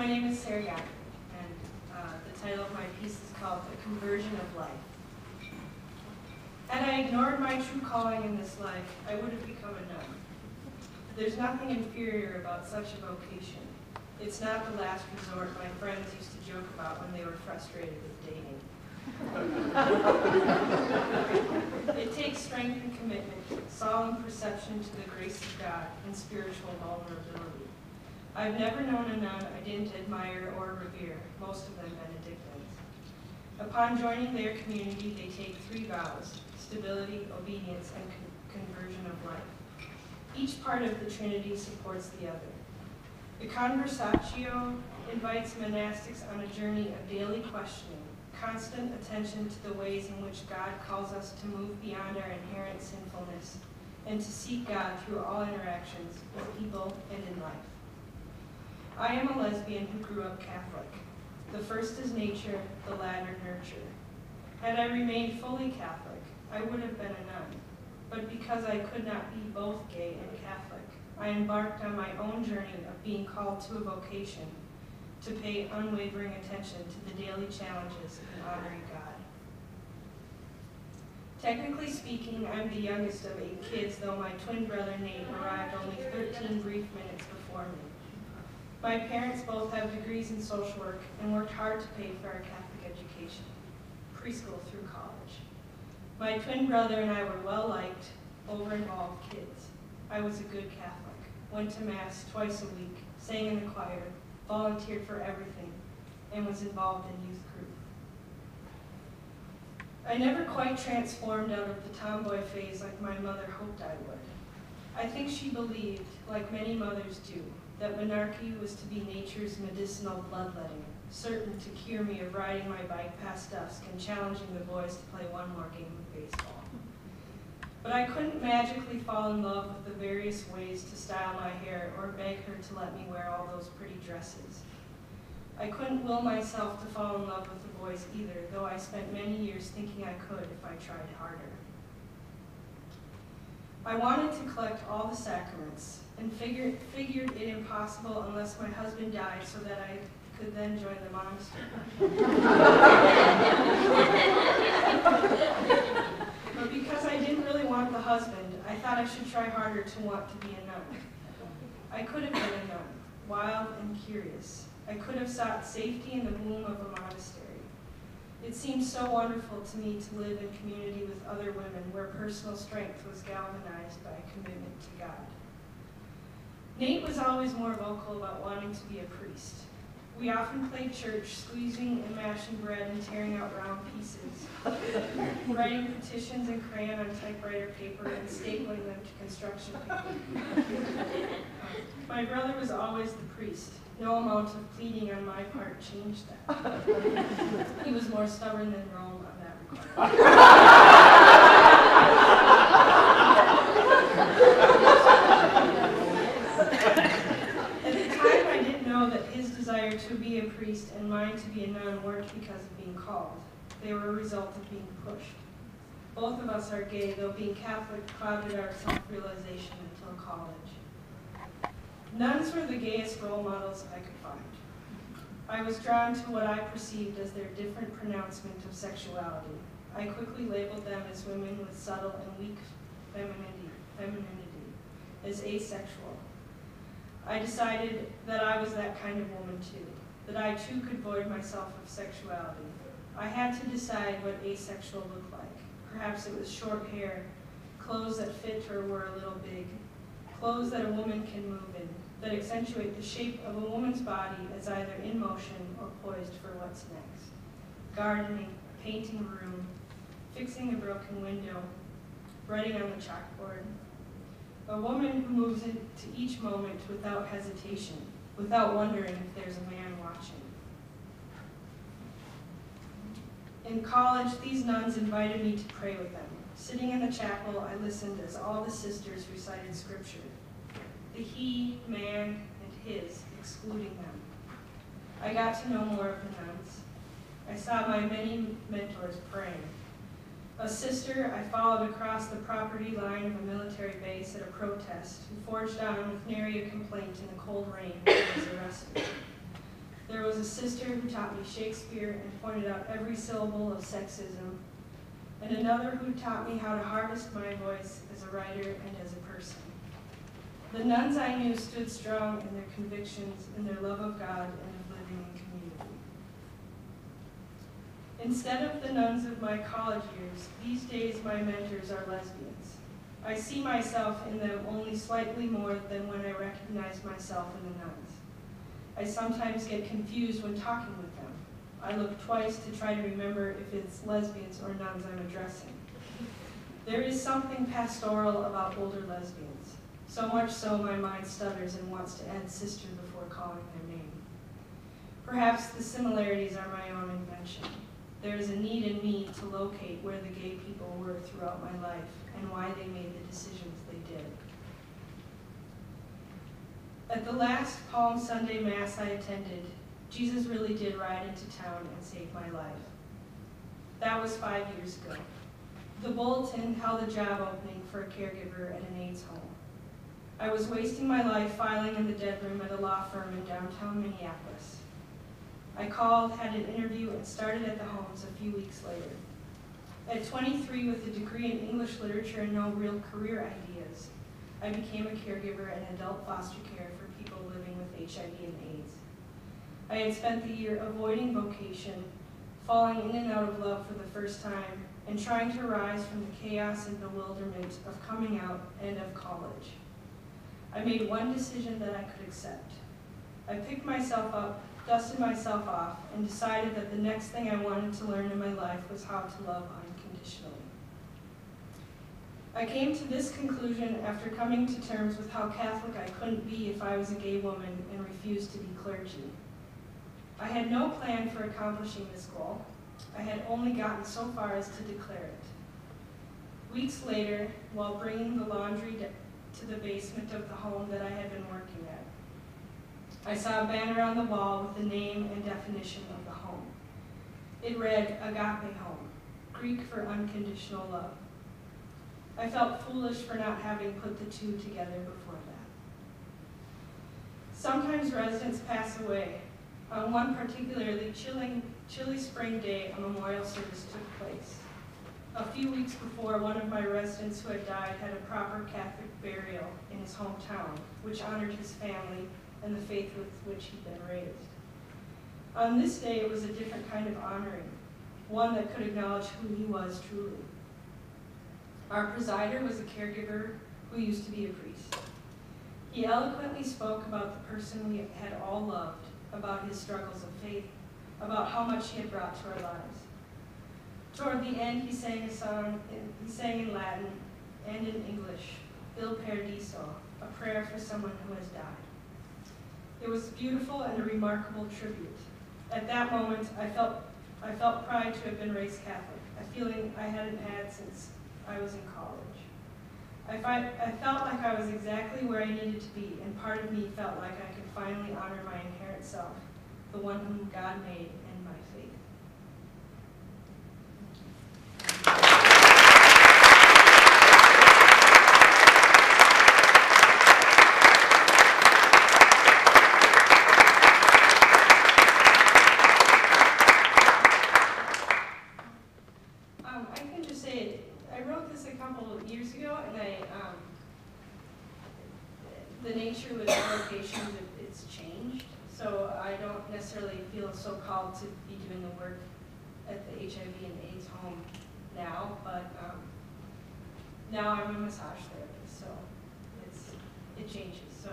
My name is Sarah Yack, and the title of my piece is called The Conversion of Life. Had I ignored my true calling in this life, I would have become a nun. There's nothing inferior about such a vocation. It's not the last resort my friends used to joke about when they were frustrated with dating. It takes strength and commitment, solemn perception to the grace of God, and spiritual vulnerability. I've never known a nun I didn't admire or revere, most of them Benedictines. Upon joining their community, they take 3 vows: stability, obedience, and conversion of life. Each part of the Trinity supports the other. The Conversatio invites monastics on a journey of daily questioning, constant attention to the ways in which God calls us to move beyond our inherent sinfulness and to seek God through all interactions with people and in life. I am a lesbian who grew up Catholic. The first is nature, the latter nurture. Had I remained fully Catholic, I would have been a nun. But because I could not be both gay and Catholic, I embarked on my own journey of being called to a vocation to pay unwavering attention to the daily challenges in honoring God. Technically speaking, I'm the youngest of 8 kids, though my twin brother Nate arrived only 13 brief minutes before me. My parents both have degrees in social work and worked hard to pay for our Catholic education, preschool through college. My twin brother and I were well-liked, over-involved kids. I was a good Catholic, went to Mass twice a week, sang in the choir, volunteered for everything, and was involved in youth group. I never quite transformed out of the tomboy phase like my mother hoped I would. I think she believed, like many mothers do, that monarchy was to be nature's medicinal bloodletting, certain to cure me of riding my bike past dusk and challenging the boys to play one more game of baseball. But I couldn't magically fall in love with the various ways to style my hair or beg her to let me wear all those pretty dresses. I couldn't will myself to fall in love with the boys either, though I spent many years thinking I could if I tried harder. I wanted to collect all the sacraments and figured it impossible unless my husband died so that I could then join the monastery. But because I didn't really want the husband, I thought I should try harder to want to be a nun. I could have been a nun, wild and curious. I could have sought safety in the womb of a monastery. It seemed so wonderful to me to live in community with other women where personal strength was galvanized by a commitment to God. Nate was always more vocal about wanting to be a priest. We often played church, squeezing and mashing bread and tearing out round pieces, writing petitions in crayon on typewriter paper and stapling them to construction paper. My brother was always the priest. No amount of pleading on my part changed that. He was more stubborn than Rome on that requirement. At the time, I didn't know that his desire to be a priest and mine to be a nun weren't because of being called. They were a result of being pushed. Both of us are gay, though being Catholic clouded our self-realization until college. Nuns were the gayest role models I could find. I was drawn to what I perceived as their different pronouncement of sexuality. I quickly labeled them as women with subtle and weak femininity, as asexual. I decided that I was that kind of woman too, that I too could void myself of sexuality. I had to decide what asexual looked like. Perhaps it was short hair, clothes that fit or were a little big, clothes that a woman can move in, that accentuate the shape of a woman's body as either in motion or poised for what's next. Gardening, painting a room, fixing a broken window, writing on the chalkboard. A woman who moves into each moment without hesitation, without wondering if there's a man watching. In college, these nuns invited me to pray with them. Sitting in the chapel, I listened as all the sisters recited scripture. The he, man, and his, excluding them. I got to know more of the nuns. I saw my many mentors praying. A sister I followed across the property line of a military base at a protest, who forged on with nary a complaint in the cold rain when I was arrested. There was a sister who taught me Shakespeare and pointed out every syllable of sexism, and another who taught me how to harvest my voice as a writer and as a person. The nuns I knew stood strong in their convictions, in their love of God and of living in community. Instead of the nuns of my college years, these days my mentors are lesbians. I see myself in them only slightly more than when I recognized myself in the nuns. I sometimes get confused when talking with them. I look twice to try to remember if it's lesbians or nuns I'm addressing. There is something pastoral about older lesbians, so much so my mind stutters and wants to add sister before calling their name. Perhaps the similarities are my own invention. There is a need in me to locate where the gay people were throughout my life and why they made the decisions they did. At the last Palm Sunday Mass I attended, Jesus really did ride into town and save my life. That was 5 years ago. The bulletin held a job opening for a caregiver at an AIDS home. I was wasting my life filing in the dead room at a law firm in downtown Minneapolis. I called, had an interview, and started at the homes a few weeks later. At 23, with a degree in English literature and no real career ideas, I became a caregiver in adult foster care for people living with HIV and AIDS. I had spent the year avoiding vocation, falling in and out of love for the first time, and trying to rise from the chaos and bewilderment of coming out and of college. I made one decision that I could accept. I picked myself up, dusted myself off, and decided that the next thing I wanted to learn in my life was how to love unconditionally. I came to this conclusion after coming to terms with how Catholic I couldn't be if I was a gay woman and refused to be clergy. I had no plan for accomplishing this goal. I had only gotten so far as to declare it. Weeks later, while bringing the laundry to the basement of the home that I had been working at, I saw a banner on the wall with the name and definition of the home. It read, Agape Home, Greek for unconditional love. I felt foolish for not having put the two together before that. Sometimes residents pass away. On one particularly chilly spring day, a memorial service took place. A few weeks before, one of my residents who had died had a proper Catholic burial in his hometown, which honored his family and the faith with which he'd been raised. On this day, it was a different kind of honoring, one that could acknowledge who he was truly. Our presider was a caregiver who used to be a priest. He eloquently spoke about the person we had all loved, about his struggles of faith, about how much he had brought to our lives. Toward the end, he sang a song. He sang in Latin and in English, Il Paradiso, a prayer for someone who has died. It was beautiful and a remarkable tribute. At that moment, I felt pride to have been raised Catholic, a feeling I hadn't had since I was in college. I felt like I was exactly where I needed to be, and part of me felt like I could finally honor my inherent self, the one whom God made in my faith. I can just say, I wrote this a couple of years ago, and the nature with vocation, it's changed. So I don't necessarily feel so called to be doing the work at the HIV and AIDS home now, but now I'm a massage therapist, so it changes. So